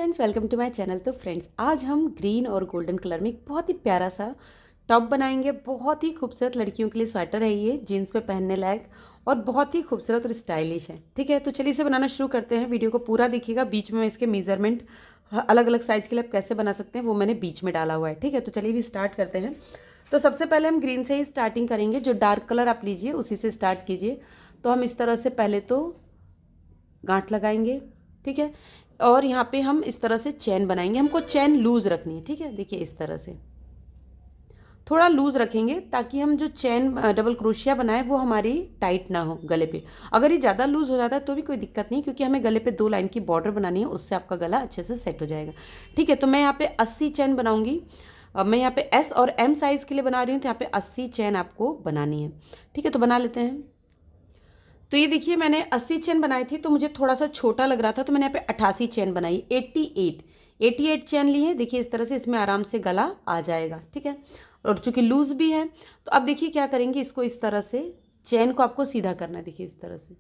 Friends, welcome to my channel. तो friends, आज हम ग्रीन और गोल्डन कलर में एक बहुत ही प्यारा सा टॉप बनाएंगे। बहुत ही खूबसूरत लड़कियों के लिए स्वेटर है ये, जीन्स पे पहनने लायक और बहुत ही खूबसूरत और स्टाइलिश है। ठीक है, तो चलिए इसे बनाना शुरू करते हैं। वीडियो को पूरा देखिएगा। बीच में इसके मेजरमेंट अलग अलग साइज के लिए आप कैसे बना सकते हैं वो मैंने बीच में डाला हुआ है। ठीक है, तो चलिए भी स्टार्ट करते हैं। तो सबसे पहले हम ग्रीन से ही स्टार्टिंग करेंगे। जो डार्क कलर आप लीजिए उसी से स्टार्ट कीजिए। तो हम इस तरह से पहले तो गांठ लगाएंगे। ठीक है, और यहाँ पे हम इस तरह से चैन बनाएंगे। हमको चैन लूज रखनी है। ठीक है, देखिए इस तरह से थोड़ा लूज रखेंगे ताकि हम जो चैन डबल क्रोशिया बनाए वो हमारी टाइट ना हो गले पे। अगर ये ज़्यादा लूज हो जाता है तो भी कोई दिक्कत नहीं, क्योंकि हमें गले पे 2 लाइन की बॉर्डर बनानी है, उससे आपका गला अच्छे से सेट हो जाएगा। ठीक है, तो मैं यहाँ पे 80 चैन बनाऊंगी। मैं यहाँ पे एस और एम साइज़ के लिए बना रही हूँ, तो यहाँ पे 80 चैन आपको बनानी है। ठीक है, तो बना लेते हैं। तो ये देखिए मैंने 80 चेन बनाई थी, तो मुझे थोड़ा सा छोटा लग रहा था, तो मैंने यहाँ पे 88 चेन बनाई। 88 चेन ली है। देखिए इस तरह से इसमें आराम से गला आ जाएगा। ठीक है, और चूंकि लूज भी है तो अब देखिए क्या करेंगे, इसको इस तरह से चेन को आपको सीधा करना है। देखिए इस तरह से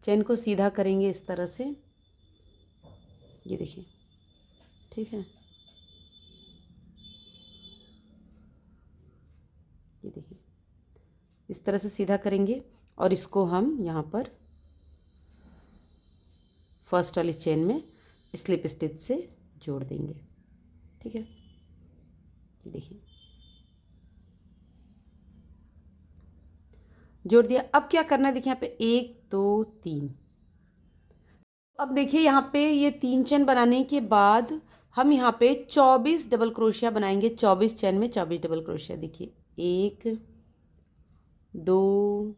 चेन को सीधा करेंगे इस तरह से। ये देखिए, ठीक है, ये देखिए इस तरह से सीधा करेंगे और इसको हम यहाँ पर फर्स्ट वाली चेन में स्लिप स्टिच से जोड़ देंगे। ठीक है, देखिए जोड़ दिया। अब क्या करना है, देखिए यहाँ पे 1 2 3। अब देखिए यहाँ पे ये 3 चेन बनाने के बाद हम यहाँ पे 24 डबल क्रोशिया बनाएंगे। 24 चेन में 24 डबल क्रोशिया। देखिए 1 2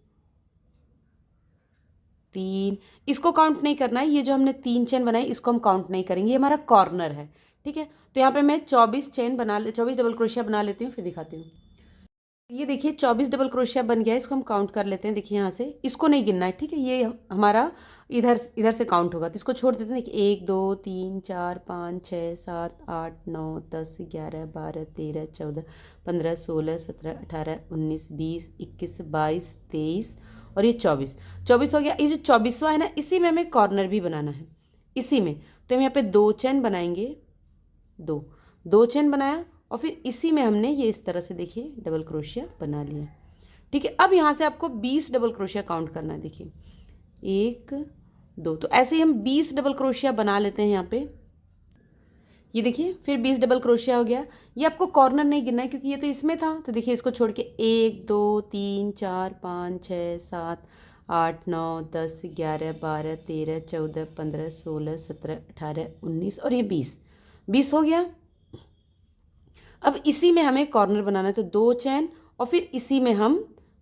3, इसको काउंट नहीं करना है। ये जो हमने 3 चेन बनाई इसको हम काउंट नहीं करेंगे, ये हमारा कॉर्नर है। ठीक है, तो यहाँ पे मैं 24 डबल क्रोशिया बना लेती हूँ, फिर दिखाती हूँ। ये देखिए 24 डबल क्रोशिया बन गया है। इसको हम काउंट कर लेते हैं। देखिए यहाँ से इसको नहीं गिनना है। ठीक है, ये हमारा इधर इधर से काउंट होगा, तो इसको छोड़ देते हैं। देखिए 1 2 3 4 5 6 7 8 9 10 11 12 13 14 15 16 17 18 19 20 21 22 23 और ये 24 हो गया। ये जो 24वां है ना, इसी में हमें कॉर्नर भी बनाना है। इसी में तो हम यहाँ पे 2 चेन बनाएंगे। दो चेन बनाया और फिर इसी में हमने ये इस तरह से देखिए डबल क्रोशिया बना लिया। ठीक है, अब यहाँ से आपको 20 डबल क्रोशिया काउंट करना है। देखिए 1 2, तो ऐसे ही हम 20 डबल क्रोशिया बना लेते हैं यहाँ पे। ये देखिए फिर 20 डबल क्रोशिया हो गया। ये आपको कॉर्नर नहीं गिनना है क्योंकि ये तो इसमें था, तो देखिए इसको छोड़ के 1 2 3 4 5 6 7 8 9 10 11 12 13 14 15 16 17 18 19 और ये 20 हो गया। अब इसी में हमें कॉर्नर बनाना है, तो 2 चैन और फिर इसी में हम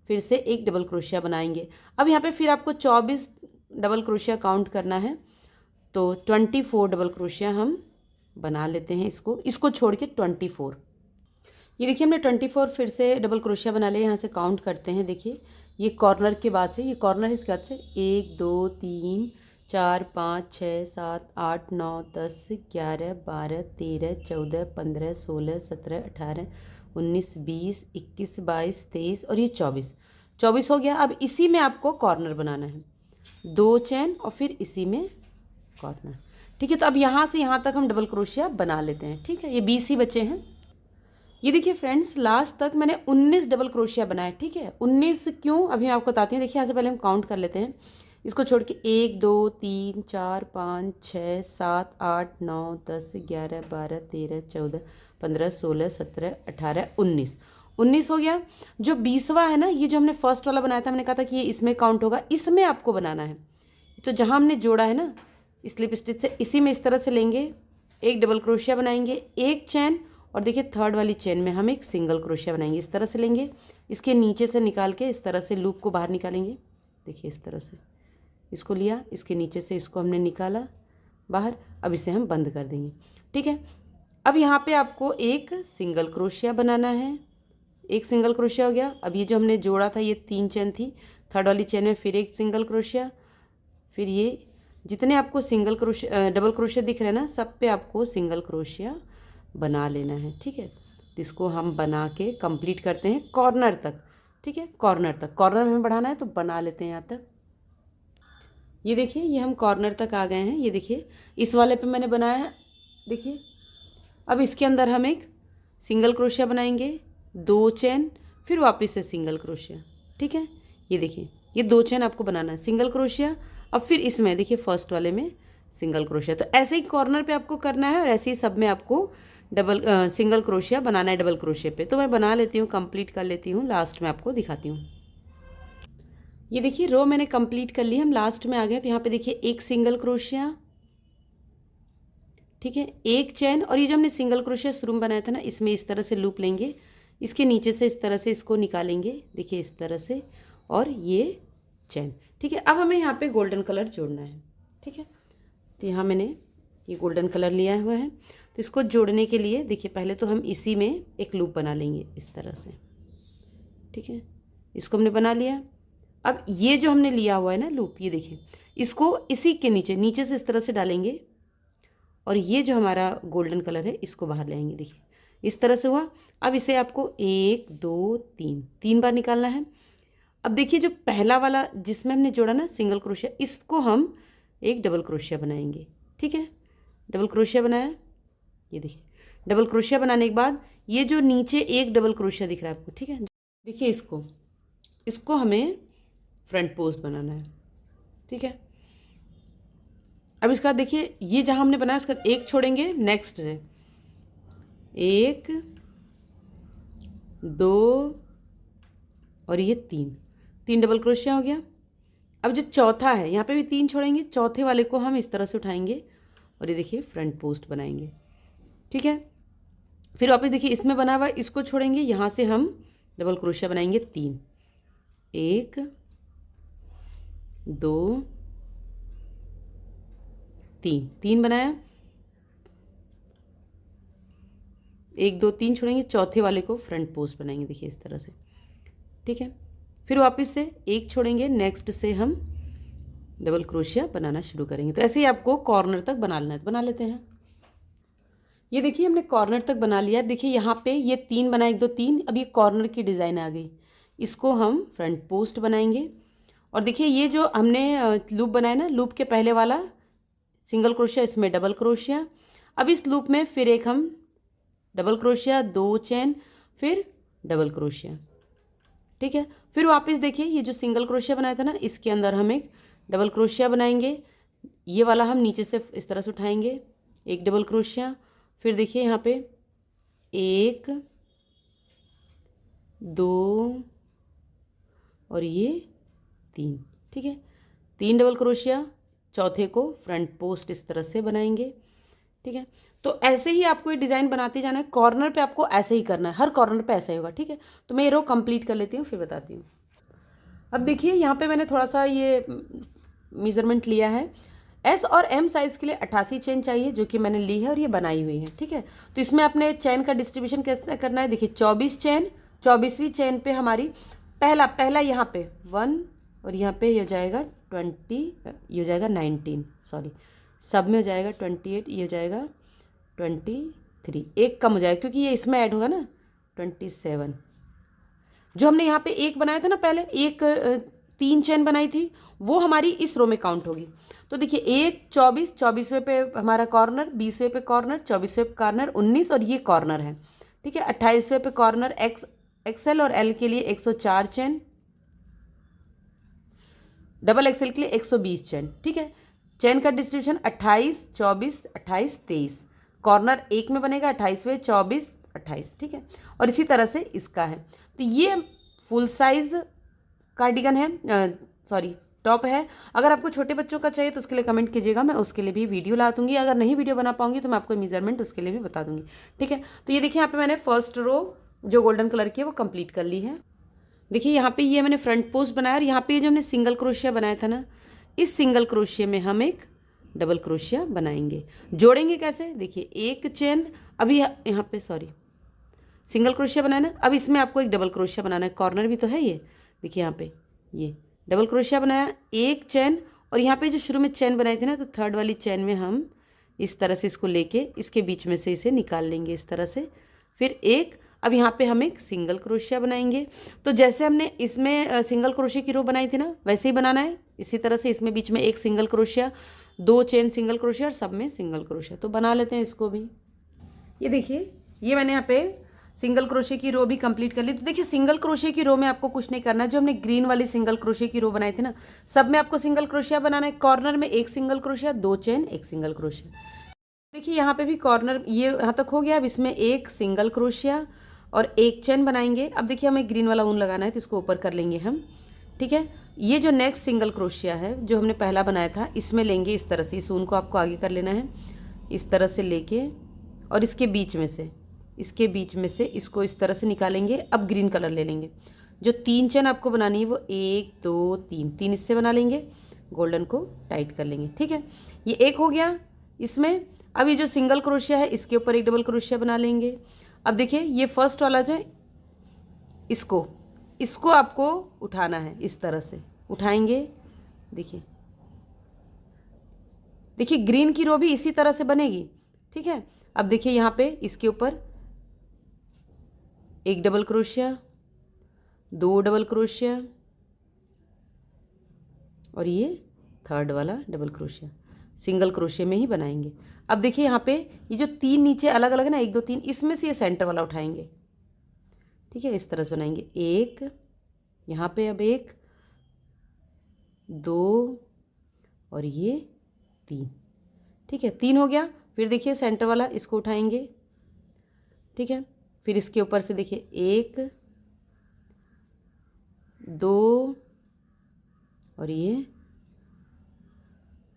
फिर से एक डबल क्रोशिया बनाएंगे। अब यहाँ पे फिर आपको 24 डबल क्रोशिया काउंट करना है, तो 24 डबल क्रोशिया हम बना लेते हैं। इसको छोड़ के 24। ये देखिए हमने 24 फिर से डबल क्रोशिया बना लिया। यहाँ से काउंट करते हैं। देखिए ये कॉर्नर के बाद से, ये कॉर्नर इसके बाद से 1 2 3 4 5 6 7 8 9 10 11 12 13 14 15 16 17 18 19 20 21 22 23 और ये 24 हो गया। अब इसी में आपको कॉर्नर बनाना है। 2 चैन और फिर इसी में कॉर्नर। ठीक है, तो अब यहाँ से यहाँ तक हम डबल क्रोशिया बना लेते हैं। ठीक है, ये 20 ही बचे हैं। ये देखिए फ्रेंड्स, लास्ट तक मैंने 19 डबल क्रोशिया बनाए। ठीक है, 19 क्यों, अभी मैं आपको बताती हूँ। देखिए यहाँ से पहले हम काउंट कर लेते हैं। इसको छोड़ के 1 2 3 4 5 6 7 8 9 10 11 12 13 14 15 16 17 18 19 हो गया। जो 20वां है ना, ये जो हमने फर्स्ट वाला बनाया था, मैंने कहा था कि ये इसमें काउंट होगा, इसमें आपको बनाना है। तो जहाँ हमने जोड़ा है ना स्लिप स्टिच से, इसी में इस तरह से लेंगे, एक डबल क्रोशिया बनाएंगे, एक चैन और देखिए थर्ड वाली चेन में हम एक सिंगल क्रोशिया बनाएंगे। इस तरह से लेंगे, इसके नीचे से निकाल के इस तरह से लूप को बाहर निकालेंगे। देखिए इस तरह से इसको लिया, इसके नीचे से इसको हमने निकाला बाहर। अब इसे हम बंद कर देंगे। ठीक है, अब यहाँ पे आपको एक सिंगल क्रोशिया बनाना है। एक सिंगल क्रोशिया हो गया। अब ये जो हमने जोड़ा था, ये 3 चेन थी, थर्ड वाली चेन में फिर एक सिंगल क्रोशिया, फिर ये जितने आपको सिंगल क्रोशिया डबल क्रोशिया दिख रहे हैं ना, सब पे आपको सिंगल क्रोशिया बना लेना है। ठीक है, तो इसको हम बना के कंप्लीट करते हैं कॉर्नर तक। ठीक है, कॉर्नर में हमें बढ़ाना है, तो बना लेते हैं यहाँ तक। ये देखिए ये हम कॉर्नर तक आ गए हैं। ये देखिए इस वाले पे मैंने बनाया है देखिए अब इसके अंदर हम एक सिंगल क्रोशिया बनाएंगे, 2 चेन, फिर वापस से सिंगल क्रोशिया। ठीक है, ये देखिए ये 2 चेन आपको बनाना है, सिंगल क्रोशिया। अब फिर इसमें देखिए फर्स्ट वाले में सिंगल क्रोशिया। तो ऐसे ही कॉर्नर पे आपको करना है और ऐसे ही सब में आपको सिंगल क्रोशिया बनाना है डबल क्रोशिया पे। तो मैं बना लेती हूँ, कंप्लीट कर लेती हूँ, लास्ट में आपको दिखाती हूँ। ये देखिए रो मैंने कंप्लीट कर ली, हम लास्ट में आ गए। तो यहाँ पे देखिए एक सिंगल क्रोशिया, ठीक है, एक चेन, और ये जो हमने सिंगल क्रोशिया शुरू में बनाया था ना, इसमें इस तरह से लूप लेंगे, इसके नीचे से इस तरह से इसको निकालेंगे, देखिए इस तरह से, और ये चेन। ठीक है, अब हमें यहाँ पे गोल्डन कलर जोड़ना है। ठीक है, तो यहाँ मैंने ये गोल्डन कलर लिया हुआ है। तो इसको जोड़ने के लिए देखिए पहले तो हम इसी में एक लूप बना लेंगे इस तरह से। ठीक है, इसको हमने बना लिया। अब ये जो हमने लिया हुआ है ना लूप, ये देखिए इसको इसी के नीचे से इस तरह से डालेंगे, और ये जो हमारा गोल्डन कलर है इसको बाहर लाएंगे। देखिए इस तरह से हुआ। अब इसे आपको 1 2 3 बार निकालना है। अब देखिए जो पहला वाला जिसमें हमने जोड़ा ना सिंगल क्रोशिया, इसको हम एक डबल क्रोशिया बनाएंगे। ठीक है, डबल क्रोशिया बनाया, ये देखिए डबल क्रोशिया बनाने के बाद ये जो नीचे एक डबल क्रोशिया दिख रहा है आपको, ठीक है, देखिए इसको हमें फ्रंट पोस्ट बनाना है। ठीक है, अब इसका देखिए ये जहाँ हमने बनाया इसका एक छोड़ेंगे, नेक्स्ट से 1 2 और ये 3 डबल क्रोशिया हो गया। अब जो चौथा है यहाँ पे भी 3 छोड़ेंगे, चौथे वाले को हम इस तरह से उठाएंगे और ये देखिए फ्रंट पोस्ट बनाएंगे। ठीक है, फिर वापस देखिए इसमें बना हुआ इसको छोड़ेंगे, यहाँ से हम डबल क्रोशिया बनाएंगे 3, 1 2 3 बनाया, 1 2 3 छोड़ेंगे, चौथे वाले को फ्रंट पोस्ट बनाएंगे, देखिए इस तरह से। ठीक है, फिर वापस से एक छोड़ेंगे, नेक्स्ट से हम डबल क्रोशिया बनाना शुरू करेंगे। तो ऐसे ही आपको कॉर्नर तक बना लेना है। बना लेते हैं। ये देखिए हमने कॉर्नर तक बना लिया। देखिए यहाँ पे ये 3 बना, 1 2 3। अब ये कॉर्नर की डिज़ाइन आ गई, इसको हम फ्रंट पोस्ट बनाएंगे। और देखिए ये जो हमने लूप बनाया ना, लूप के पहले वाला सिंगल क्रोशिया, इसमें डबल क्रोशिया। अब इस लूप में फिर एक हम डबल क्रोशिया, 2 चेन, फिर डबल क्रोशिया। ठीक है, फिर वापस देखिए ये जो सिंगल क्रोशिया बनाया था ना, इसके अंदर हम एक डबल क्रोशिया बनाएंगे। ये वाला हम नीचे से इस तरह से उठाएंगे, एक डबल क्रोशिया, फिर देखिए यहाँ पे 1 2 और ये 3। ठीक है, 3 डबल क्रोशिया, चौथे को फ्रंट पोस्ट इस तरह से बनाएंगे। ठीक है, तो ऐसे ही आपको ये डिज़ाइन बनाते जाना है। कॉर्नर पे आपको ऐसे ही करना है, हर कॉर्नर पे ऐसा ही होगा। ठीक है, तो मैं ये रो कंप्लीट कर लेती हूँ, फिर बताती हूँ। अब देखिए यहाँ पे मैंने थोड़ा सा ये मेज़रमेंट लिया है। एस और एम साइज़ के लिए 88 चेन चाहिए, जो कि मैंने ली है और ये बनाई हुई है। ठीक है, तो इसमें अपने चेन का डिस्ट्रीब्यूशन कैसे करना है। देखिए 24 चेन, 24वीं चेन पे हमारी पहला यहाँ पे 1 और यहाँ पे ये हो जाएगा 20, ये हो जाएगा 19, सॉरी सब में हो जाएगा 28, ये हो जाएगा 23, एक कम हो जाएगा क्योंकि ये इसमें ऐड होगा ना 27। जो हमने यहाँ पे एक बनाया था ना पहले, एक 3 चेन बनाई थी, वो हमारी इस रो में काउंट होगी। तो देखिए 1 24, 24वें पे हमारा कॉर्नर, 20वें पे कॉर्नर, 24वें पे कॉर्नर, 19 और ये कॉर्नर है। ठीक है, 28वें पे कॉर्नर, एक्सएल और एल के लिए 104 चेन, डबल एक्सएल के लिए 120 चेन। ठीक है, चेन का डिस्ट्रीब्यूशन 28 24 28 23, कॉर्नर एक में बनेगा 28वें 24 28। ठीक है, और इसी तरह से इसका है। तो ये फुल साइज कार्डिगन है, सॉरी टॉप है। अगर आपको छोटे बच्चों का चाहिए तो उसके लिए कमेंट कीजिएगा, मैं उसके लिए भी वीडियो ला दूंगी। अगर नहीं वीडियो बना पाऊंगी तो मैं आपको मेजरमेंट उसके लिए भी बता दूंगी। ठीक है, तो ये देखिए यहाँ पे मैंने फर्स्ट रो जो गोल्डन कलर की है वो कंप्लीट कर ली है। देखिए यहाँ पे ये मैंने फ्रंट पोस्ट बनाया, और यहाँ पे जो हमने सिंगल क्रोशिया बनाया था ना, इस सिंगल क्रोशिया में हम एक डबल क्रोशिया बनाएंगे। जोड़ेंगे कैसे, देखिए एक चेन, अभी यहाँ पे सॉरी सिंगल क्रोशिया बनाना, अब इसमें आपको एक डबल क्रोशिया बनाना है। कॉर्नर भी तो है ये, देखिए यहाँ पे ये डबल क्रोशिया बनाया, एक चेन, और यहाँ पे जो शुरू में चेन बनाई थी ना, तो थर्ड वाली चेन में हम इस तरह से इसको लेके इसके बीच में से इसे निकाल लेंगे इस तरह से, फिर एक। अब यहाँ पे हम एक सिंगल क्रोशिया बनाएंगे। तो जैसे हमने इसमें सिंगल क्रोशिया की रो बनाई थी ना, वैसे ही बनाना है। इसी तरह से इसमें बीच में एक single crochet, 2 chain single crochet और सब में सिंगल क्रोशिया। तो बना लेते हैं इसको भी। ये देखिए, ये मैंने यहाँ पे सिंगल क्रोशिया की रो भी कंप्लीट कर ली। तो देखिए सिंगल क्रोशिया की रो में आपको कुछ नहीं करना, जो हमने ग्रीन वाली सिंगल क्रोशिया की रो बनाई थी ना, सब में आपको सिंगल क्रोशिया बनाना है। कॉर्नर में एक सिंगल क्रोशिया, 2 चेन, एक सिंगल क्रोशिया। देखिए यहाँ पे भी कॉर्नर ये यहाँ तक हो गया। अब इसमें एक सिंगल क्रोशिया और एक चेन बनाएंगे। अब देखिए हमें ग्रीन वाला ऊन लगाना है तो इसको ऊपर कर लेंगे हम, ठीक है। ये जो नेक्स्ट सिंगल क्रोशिया है जो हमने पहला बनाया था, इसमें लेंगे इस तरह से, इस ऊन को आपको आगे कर लेना है इस तरह से लेके, और इसके बीच में से इसको इस तरह से निकालेंगे। अब ग्रीन कलर ले लेंगे। जो 3 चेन आपको बनानी है वो 1 2 3 इससे बना लेंगे, गोल्डन को टाइट कर लेंगे, ठीक है। ये एक हो गया इसमें। अब ये जो सिंगल क्रोशिया है इसके ऊपर एक डबल क्रोशिया बना लेंगे। अब देखिए ये फर्स्ट वाला जो है, इसको आपको उठाना है, इस तरह से उठाएंगे। देखिए ग्रीन की रो भी इसी तरह से बनेगी, ठीक है। अब देखिए यहाँ पे इसके ऊपर एक डबल क्रोशिया, 2 डबल क्रोशिया और ये थर्ड वाला डबल क्रोशिया, सिंगल क्रोशिया में ही बनाएंगे। अब देखिए यहाँ पे ये जो 3 नीचे अलग अलग है ना, 1 2 3, इसमें से ये सेंटर वाला उठाएंगे, ठीक है। इस तरह से बनाएंगे। एक यहाँ पे, अब 1 2 और ये 3, ठीक है। 3 हो गया। फिर देखिए सेंटर वाला इसको उठाएंगे, ठीक है। फिर इसके ऊपर से देखिए 1 2 और ये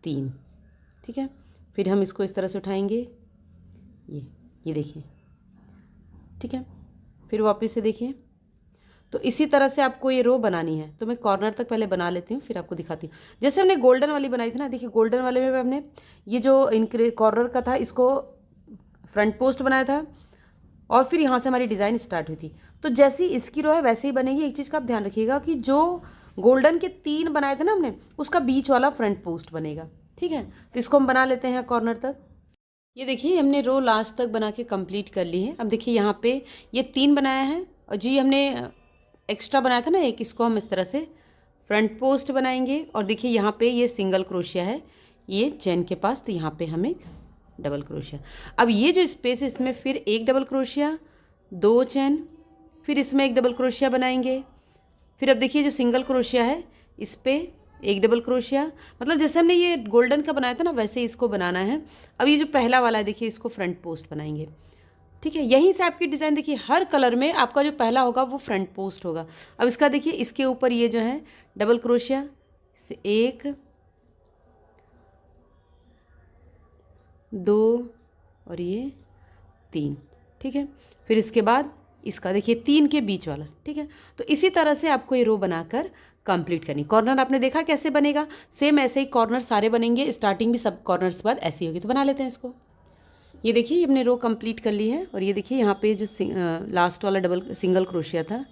3, ठीक है। फिर हम इसको इस तरह से उठाएंगे, ये देखिए, ठीक है। फिर वापस से देखिए। तो इसी तरह से आपको ये रो बनानी है। तो मैं कॉर्नर तक पहले बना लेती हूँ, फिर आपको दिखाती हूँ। जैसे हमने गोल्डन वाली बनाई थी ना, देखिए गोल्डन वाले में हमने ये जो कॉर्नर का था इसको फ्रंट पोस्ट बनाया था, और फिर यहाँ से हमारी डिज़ाइन स्टार्ट हुई थी। तो जैसी इसकी रो है वैसे ही बनेगी। एक चीज़ का आप ध्यान रखिएगा कि जो गोल्डन के 3 बनाए थे ना हमने, उसका बीच वाला फ्रंट पोस्ट बनेगा, ठीक है। तो इसको हम बना लेते हैं कॉर्नर तक। ये देखिए हमने रो लास्ट तक बना के कंप्लीट कर ली है। अब देखिए यहाँ पे ये 3 बनाया है, और जी हमने एक्स्ट्रा बनाया था ना एक, इसको हम इस तरह से फ्रंट पोस्ट बनाएंगे। और देखिए यहाँ पे ये सिंगल क्रोशिया है ये चेन के पास, तो यहाँ पे हम एक डबल क्रोशिया। अब ये जो स्पेस है इसमें फिर एक डबल क्रोशिया, 2 चेन, फिर इसमें एक डबल क्रोशिया बनाएंगे। फिर अब देखिए जो सिंगल क्रोशिया है इस पर एक डबल क्रोशिया, मतलब जैसे हमने ये गोल्डन का बनाया था ना वैसे इसको बनाना है। अब ये जो पहला वाला है देखिए इसको फ्रंट पोस्ट बनाएंगे, ठीक है। यहीं से आपकी डिज़ाइन देखिए हर कलर में आपका जो पहला होगा वो फ्रंट पोस्ट होगा। अब इसका देखिए इसके ऊपर ये जो है डबल क्रोशिया से 1 2 और ये 3, ठीक है। फिर इसके बाद इसका देखिए 3 के बीच वाला, ठीक है। तो इसी तरह से आपको ये रो बनाकर कंप्लीट करनी। कॉर्नर आपने देखा कैसे बनेगा, सेम ऐसे ही कॉर्नर सारे बनेंगे। स्टार्टिंग भी सब कॉर्नर्स के बाद ऐसी होगी। तो बना लेते हैं इसको। ये देखिए हमने रो कंप्लीट कर ली है, और ये देखिए यहाँ पे जो लास्ट वाला सिंगल क्रोशिया था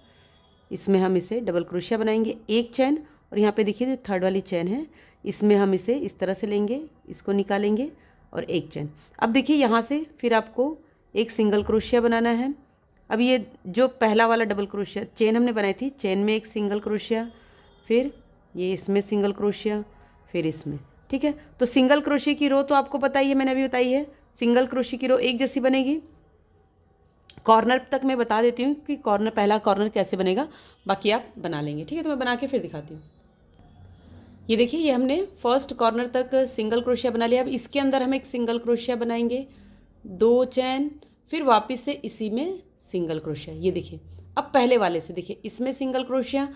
इसमें हम इसे डबल क्रोशिया बनाएंगे, एक चैन। और यहाँ पे देखिए जो थर्ड वाली चैन है इसमें हम इसे इस तरह से लेंगे, इसको निकालेंगे और एक चैन। अब देखिए यहाँ से फिर आपको एक सिंगल क्रोशिया बनाना है। अब ये जो पहला वाला डबल क्रोशिया चेन हमने बनाई थी, चेन में एक सिंगल क्रोशिया, फिर ये इसमें सिंगल क्रोशिया, फिर इसमें, ठीक है। तो सिंगल क्रोशिया की रो तो आपको पता ही है, मैंने अभी बताई है। सिंगल क्रोशिया की रो एक जैसी बनेगी। कॉर्नर तक मैं बता देती हूँ कि कॉर्नर पहला कॉर्नर कैसे बनेगा, बाकी आप बना लेंगे, ठीक है। तो मैं बना के फिर दिखाती हूँ। ये देखिए ये हमने फर्स्ट कॉर्नर तक सिंगल क्रोशिया बना लिया। अब इसके अंदर हम एक सिंगल क्रोशिया बनाएंगे, 2 चैन, फिर वापस से इसी में सिंगल क्रोशिया। ये देखिए अब पहले वाले से देखिए इसमें सिंगल क्रोशिया,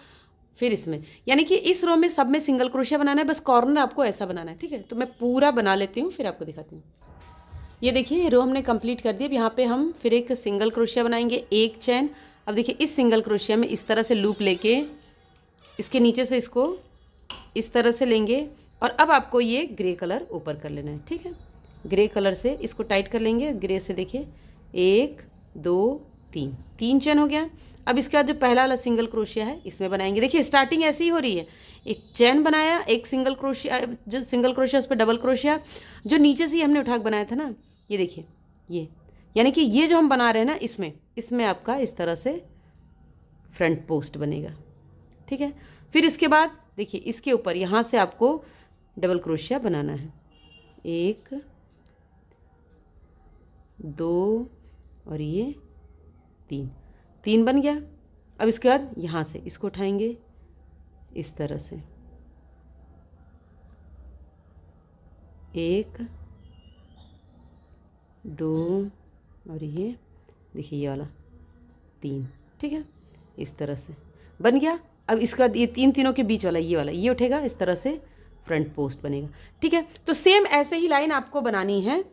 फिर इसमें, यानी कि इस रो में सब में सिंगल क्रोशिया बनाना है, बस कॉर्नर आपको ऐसा बनाना है, ठीक है। तो मैं पूरा बना लेती हूँ फिर आपको दिखाती हूँ। ये देखिए रो हमने कंप्लीट कर दी। अब यहाँ पे हम फिर एक सिंगल क्रोशिया बनाएंगे, एक चैन। अब देखिए इस सिंगल क्रोशिया में इस तरह से लूप लेके इसके नीचे से इसको इस तरह से लेंगे, और अब आपको ये ग्रे कलर ऊपर कर लेना है, ठीक है। ग्रे कलर से इसको टाइट कर लेंगे। ग्रे से देखिए 1 2 3 चैन हो गया। अब इसके बाद जो पहला वाला सिंगल क्रोशिया है इसमें बनाएंगे। देखिए स्टार्टिंग ऐसी ही हो रही है, एक चैन बनाया, एक सिंगल क्रोशिया, जो सिंगल क्रोशिया उस पर डबल क्रोशिया, जो नीचे से ही हमने उठा के बनाया था ना, ये देखिए ये, यानी कि ये जो हम बना रहे हैं ना इसमें आपका इस तरह से फ्रंट पोस्ट बनेगा, ठीक है। फिर इसके बाद देखिए इसके ऊपर यहाँ से आपको डबल क्रोशिया बनाना है। 1 2 और ये 3, 3 बन गया। अब इसके बाद यहाँ से इसको उठाएंगे इस तरह से, 1 2 और ये देखिए ये वाला 3, ठीक है, इस तरह से बन गया। अब इसके बाद ये तीनों के बीच वाला ये उठेगा, इस तरह से फ्रंट पोस्ट बनेगा, ठीक है। तो सेम ऐसे ही लाइन आपको बनानी है।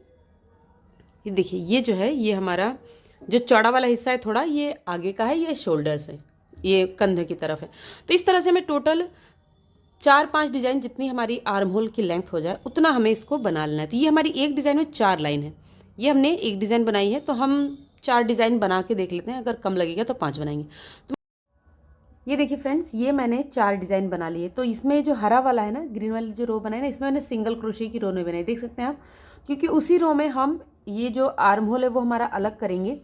ये देखिए ये जो है ये हमारा जो चौड़ा वाला हिस्सा है थोड़ा ये आगे का है, ये शोल्डर्स है, ये कंधे की तरफ है। तो इस तरह से हमें टोटल 4-5 डिज़ाइन, जितनी हमारी आर्म होल की लेंथ हो जाए उतना हमें इसको बना लेना है। तो ये हमारी एक डिज़ाइन में 4 लाइन है, ये हमने एक डिज़ाइन बनाई है, तो हम 4 डिज़ाइन बना के देख लेते हैं, अगर कम लगेगा तो 5 बनाएंगे। तो ये देखिए फ्रेंड्स, ये मैंने 4 डिज़ाइन बना लिए। तो इसमें जो हरा वाला है ना, ग्रीन वाली जो रो बनाई ना, इसमें मैंने सिंगल क्रोशिया की रो नहीं बनाई, देख सकते हैं आप, क्योंकि उसी रो में हम ये जो आर्म होल है वो हमारा अलग करेंगे।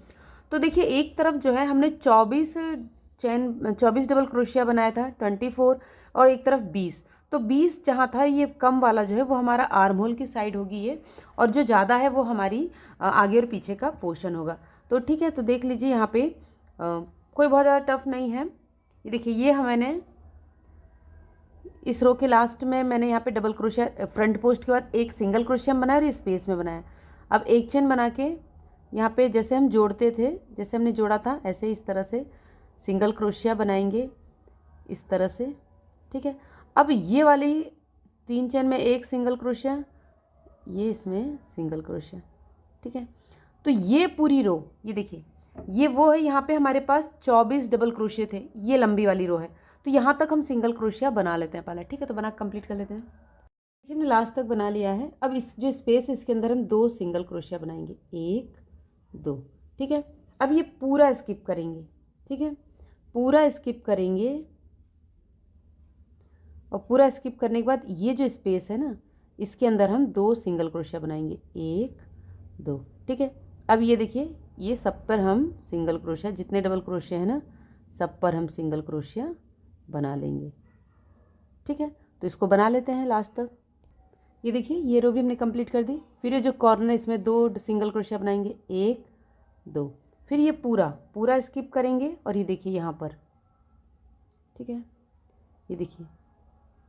तो देखिए एक तरफ जो है हमने 24 डबल क्रोशिया बनाया था, 24, और एक तरफ 20। तो 20 जहाँ था ये कम वाला जो है वो हमारा आर्म होल की साइड होगी ये, और जो ज़्यादा है वो हमारी आगे और पीछे का पोर्शन होगा। तो ठीक है, तो देख लीजिए यहाँ पे कोई बहुत ज़्यादा टफ नहीं है। ये देखिए ये मैंने इस रो के लास्ट में मैंने यहाँ पे डबल क्रोशिया फ्रंट पोस्ट के बाद एक सिंगल क्रोशिया बनाया और ये स्पेस में बनाया। अब एक चेन बना के यहाँ पे जैसे हम जोड़ते थे, जैसे हमने जोड़ा था ऐसे इस तरह से सिंगल क्रोशिया बनाएंगे इस तरह से, ठीक है। अब ये वाली 3 चेन में एक सिंगल क्रोशिया, ये इसमें सिंगल क्रोशिया, ठीक है। तो ये पूरी रो, ये देखिए ये वो है, यहाँ पे हमारे पास 24 डबल क्रोशिया थे, ये लंबी वाली रो है। तो यहाँ तक हम सिंगल क्रोशिया बना लेते हैं पहले, ठीक है। तो बना कंप्लीट कर लेते हैं। देखिए हमने लास्ट तक बना लिया है। अब इस जो स्पेस है इसके अंदर हम 2 सिंगल क्रोशिया बनाएंगे, 1 2, ठीक है। अब ये पूरा स्किप करेंगे, ठीक है, पूरा स्किप करेंगे। और पूरा स्किप करने के बाद ये जो स्पेस है ना, इसके अंदर हम 2 सिंगल क्रोशिया बनाएंगे, 1 2, ठीक है। अब ये देखिए ये सब पर हम सिंगल क्रोशिया, जितने डबल क्रोशिया है ना सब पर हम सिंगल क्रोशिया बना लेंगे, ठीक है। तो इसको बना लेते हैं लास्ट तक। ये देखिए ये रो भी हमने कंप्लीट कर दी। फिर ये जो कॉर्नर है इसमें 2 सिंगल क्रोशिया बनाएंगे, 1 2, फिर ये पूरा स्किप करेंगे। और ये देखिए यहाँ पर, ठीक है, ये देखिए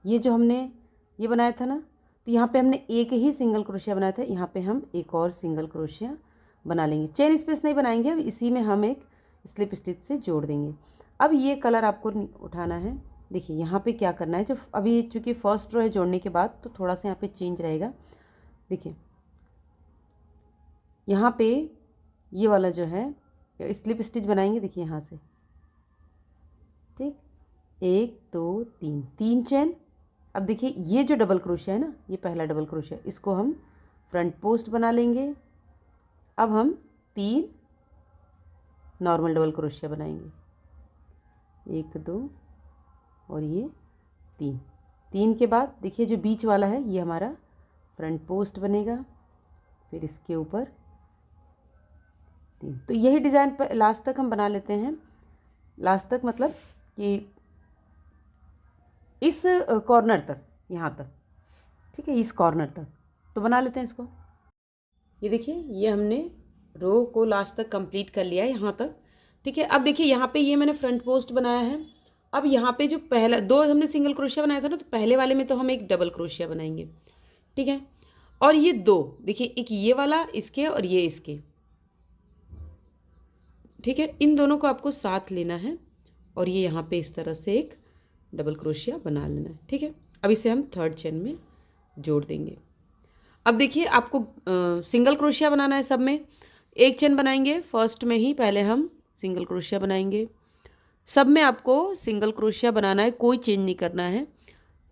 ये जो हमने ये बनाया था ना, तो यहाँ पे हमने एक ही सिंगल क्रोशिया बनाया था, यहाँ पे हम एक और सिंगल क्रोशिया बना लेंगे। चेन स्पेस नहीं बनाएंगे, अब इसी में हम एक स्लिप स्टिच से जोड़ देंगे। अब ये कलर आपको उठाना है। देखिए यहाँ पे क्या करना है, जो अभी चूँकि फर्स्ट रो है जोड़ने के बाद, तो थोड़ा सा यहाँ पे चेंज रहेगा। देखिए यहाँ पे ये वाला जो है स्लिप स्टिच बनाएंगे, देखिए यहाँ से, ठीक, 1 2 3, 3 चेन। अब देखिए ये जो डबल क्रोशिया है ना, ये पहला डबल क्रोशिया, इसको हम फ्रंट पोस्ट बना लेंगे। अब हम 3 नॉर्मल डबल क्रोशिया बनाएंगे, 1 2 और ये 3। 3 के बाद देखिए जो बीच वाला है ये हमारा फ्रंट पोस्ट बनेगा, फिर इसके ऊपर 3। तो यही डिज़ाइन पर लास्ट तक हम बना लेते हैं। लास्ट तक मतलब कि इस कॉर्नर तक, यहाँ तक, ठीक है, इस कॉर्नर तक तो बना लेते हैं इसको। ये देखिए ये हमने रो को लास्ट तक कंप्लीट कर लिया है यहाँ तक, ठीक है। अब देखिए यहाँ पे ये मैंने फ्रंट पोस्ट बनाया है। अब यहाँ पे जो पहला 2 हमने सिंगल क्रोशिया बनाया था ना, तो पहले वाले में तो हम एक डबल क्रोशिया बनाएंगे, ठीक है। और ये 2 देखिए, एक ये वाला इसके और ये इसके, ठीक है, इन दोनों को आपको साथ लेना है और ये यहाँ पे इस तरह से एक डबल क्रोशिया बना लेना है, ठीक है। अब इसे हम 3rd चेन में जोड़ देंगे। अब देखिए आपको सिंगल क्रोशिया बनाना है सब में। एक चेन बनाएंगे फर्स्ट में ही, पहले हम सिंगल क्रोशिया बनाएंगे। सब में आपको सिंगल क्रोशिया बनाना है, कोई चेंज नहीं करना है।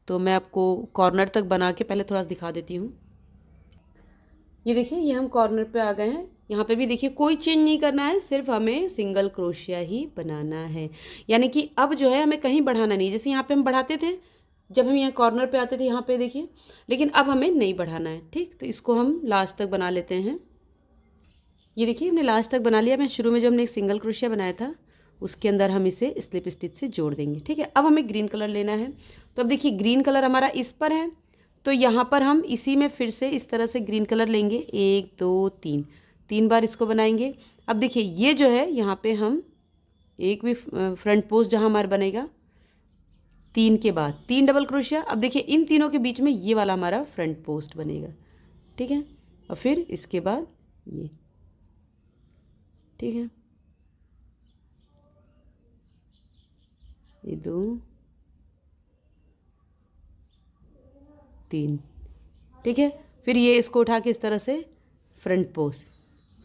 तो मैं आपको कॉर्नर तक बना के पहले थोड़ा सा दिखा देती हूँ। ये देखिए ये हम कॉर्नर पे आ गए हैं। यहाँ पे भी देखिए कोई चेंज नहीं करना है, सिर्फ हमें सिंगल क्रोशिया ही बनाना है। यानी कि अब जो है हमें कहीं बढ़ाना नहीं, जैसे यहाँ पे हम बढ़ाते थे जब हम यहाँ कॉर्नर पे आते थे, यहाँ पे देखिए, लेकिन अब हमें नहीं बढ़ाना है, ठीक। तो इसको हम लास्ट तक बना लेते हैं। ये देखिए हमने लास्ट तक बना लिया। मैं शुरू में जो हमने एक सिंगल क्रोशिया बनाया था उसके अंदर हम इसे स्लिप स्टिच से जोड़ देंगे। ठीक है, अब हमें ग्रीन कलर लेना है। तो अब देखिए ग्रीन कलर हमारा इस पर है, तो यहाँ पर हम इसी में फिर से इस तरह से ग्रीन कलर लेंगे, 1 2 3, 3 बार इसको बनाएंगे। अब देखिए ये जो है यहाँ पे हम एक भी फ्रंट पोस्ट जहाँ हमारा बनेगा 3 के बाद 3 डबल क्रोशिया। अब देखिए इन तीनों के बीच में ये वाला हमारा फ्रंट पोस्ट बनेगा। ठीक है, और फिर इसके बाद ये। ठीक है, ये 2 3। ठीक है, फिर ये इसको उठा के इस तरह से फ्रंट पोस्ट।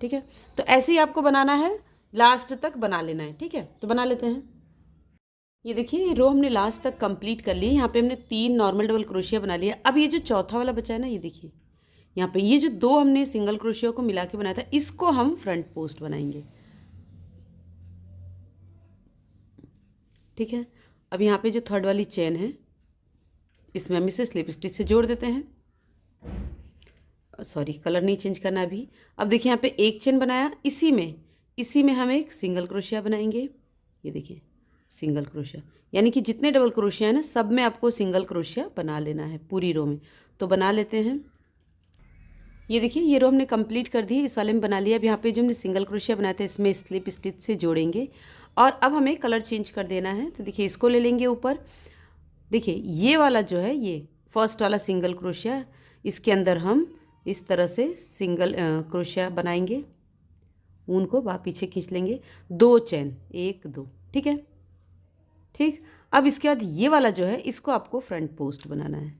ठीक है, तो ऐसे ही आपको बनाना है, लास्ट तक बना लेना है। ठीक है, तो बना लेते हैं। ये देखिए ये रो हमने लास्ट तक कंप्लीट कर ली। यहाँ पे हमने 3 नॉर्मल डबल क्रोशिया बना लिया। अब ये जो चौथा वाला बचा है ना, ये देखिए यहाँ पे ये जो 2 हमने सिंगल क्रोशिया को मिला के बनाया था, इसको हम फ्रंट पोस्ट बनाएंगे। ठीक है, अब यहाँ पे जो थर्ड वाली चेन है इसमें हम इसे स्लिप स्टिच से जोड़ देते हैं। सॉरी, कलर नहीं चेंज करना अभी। अब देखिए यहाँ पे एक चेन बनाया, इसी में हम एक सिंगल क्रोशिया बनाएंगे। ये देखिए सिंगल क्रोशिया, यानी कि जितने डबल क्रोशिया है ना सब में आपको सिंगल क्रोशिया बना लेना है पूरी रो में। तो बना लेते हैं। ये देखिए ये रो हमने कंप्लीट कर दी, इस वाले में बना लिया। अब यहाँ पे जो हमने सिंगल क्रोशिया बनाया था इसमें स्लिप स्टिच से जोड़ेंगे और अब हमें कलर चेंज कर देना है। तो देखिए इसको ले लेंगे ऊपर। देखिए ये वाला जो है ये फर्स्ट वाला सिंगल क्रोशिया, इसके अंदर हम इस तरह से सिंगल क्रोशिया बनाएंगे, ऊन को पीछे खींच लेंगे, 2 चेन 1 2। ठीक है, ठीक। अब इसके बाद ये वाला जो है इसको आपको फ्रंट पोस्ट बनाना है।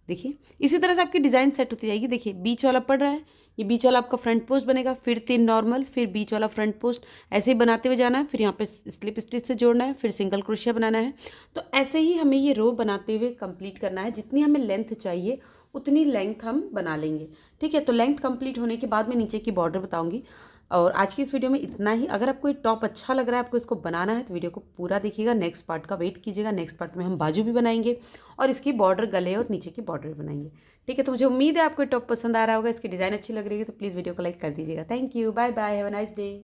देखिए इसी तरह से आपकी डिज़ाइन सेट होती जाएगी। देखिए बीच वाला पड़ रहा है, ये बीच वाला आपका फ्रंट पोस्ट बनेगा, फिर 3 नॉर्मल, फिर बीच वाला फ्रंट पोस्ट, ऐसे ही बनाते हुए जाना है। फिर यहाँ पे स्लिप स्टिच से जोड़ना है, फिर सिंगल क्रोशिया बनाना है। तो ऐसे ही हमें ये रो बनाते हुए कंप्लीट करना है। जितनी हमें लेंथ चाहिए उतनी लेंथ हम बना लेंगे। ठीक है, तो लेंथ कंप्लीट होने के बाद मैं नीचे की बॉर्डर बताऊँगी। और आज की इस वीडियो में इतना ही। अगर आपको ये टॉप अच्छा लग रहा है, आपको इसको बनाना है, तो वीडियो को पूरा देखिएगा। नेक्स्ट पार्ट का वेट कीजिएगा। नेक्स्ट पार्ट में हम बाजू भी बनाएंगे और इसकी बॉर्डर, गले और नीचे की बॉर्डर बनाएंगे। ठीक है, तो मुझे उम्मीद है आपको टॉप पसंद आ रहा होगा, इसकी डिज़ाइन अच्छी लग रही है तो प्लीज़ वीडियो को लाइक कर दीजिएगा। Thank you, bye bye, have a nice day.